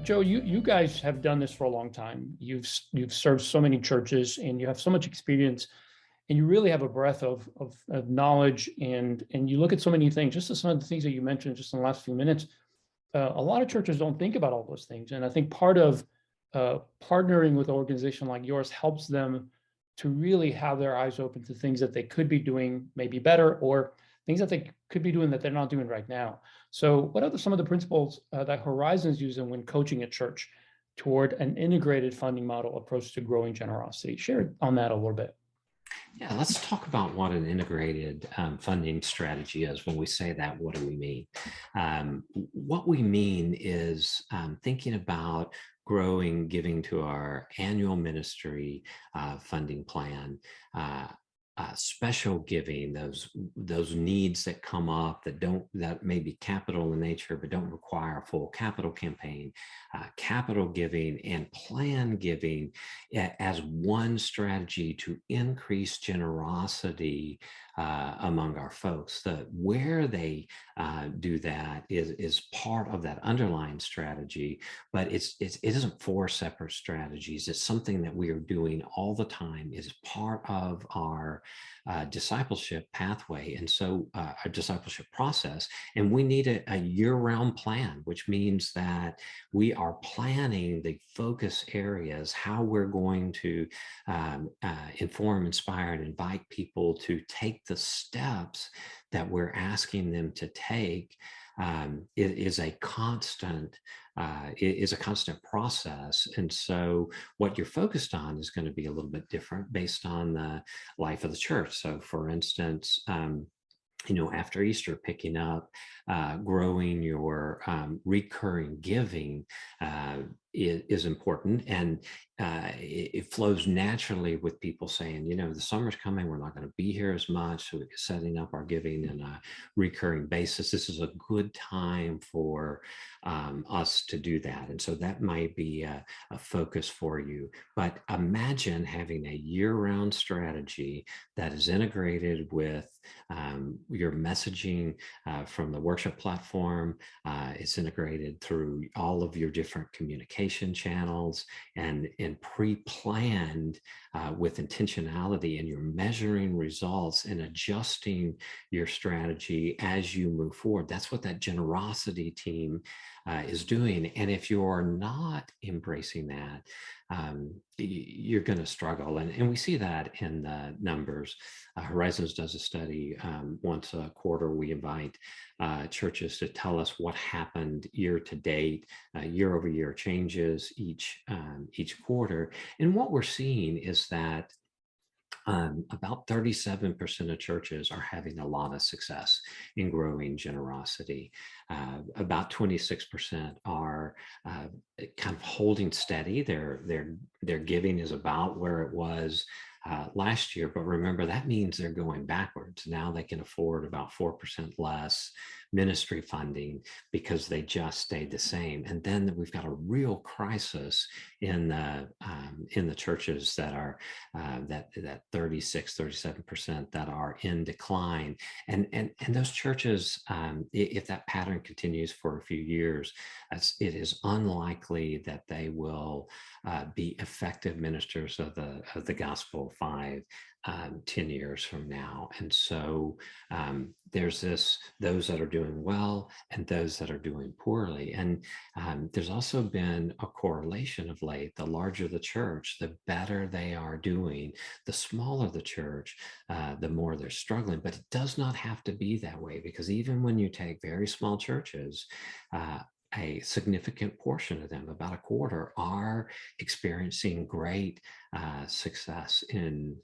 Joe, you guys have done this for a long time. You've served so many churches, and you have so much experience, and you really have a breadth of knowledge, and you look at so many things. Just as some of the things that you mentioned just in the last few minutes, a lot of churches don't think about all those things, and I think part of partnering with an organization like yours helps them to really have their eyes open to things that they could be doing maybe better, or things that they could be doing that they're not doing right now. So, what are some of the principles that Horizons using when coaching a church toward an integrated funding model approach to growing generosity? Share on that a little bit. Yeah, let's talk about what an integrated funding strategy is. When we say that, what do we mean? What we mean is thinking about growing giving to our annual ministry funding plan, special giving, those needs that come up that may be capital in nature but don't require a full capital campaign, capital giving and plan giving as one strategy to increase generosity among our folks. Where they do that is part of that underlying strategy, but it isn't four separate strategies. It's something that we are doing all the time. Is part of our discipleship pathway, and so our discipleship process. And we need a year-round plan, which means that we are planning the focus areas, how we're going to inform, inspire, and invite people to take the steps that we're asking them to take. Is a constant process. And so what you're focused on is going to be a little bit different based on the life of the church. So for instance, after Easter, picking up, growing your recurring giving is important. And it flows naturally with people saying, the summer's coming, we're not going to be here as much. So we're setting up our giving on a recurring basis. This is a good time for us to do that. And so that might be a focus for you. But imagine having a year-round strategy that is integrated with your messaging from the worship platform. It's integrated through all of your different communication channels and pre-planned with intentionality, and you're measuring results and adjusting your strategy as you move forward. That's what that generosity team is doing. And if you're not embracing that, you're going to struggle. And we see that in the numbers. Horizons does a study once a quarter. We invite churches to tell us what happened year to date, year over year changes each quarter. And what we're seeing is that about 37% of churches are having a lot of success in growing generosity. About 26% are kind of holding steady. Their giving is about where it was last year, but remember, that means they're going backwards. Now they can afford about 4% less ministry funding because they just stayed the same. And then we've got a real crisis in the churches that are that 37% that are in decline. And those churches, if that pattern continues for a few years, it is unlikely that they will be effective ministers of the gospel 10 years from now. And so there's those that are doing well and those that are doing poorly. And there's also been a correlation of late. The larger the church, the better they are doing. The smaller the church, the more they're struggling. But it does not have to be that way, because even when you take very small churches, a significant portion of them, about a quarter, are experiencing great success in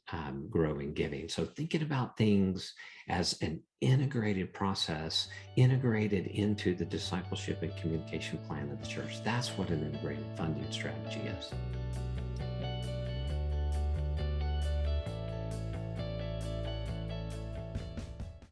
growing giving. So thinking about things as an integrated process, integrated into the discipleship and communication plan of the church. That's what an integrated funding strategy is.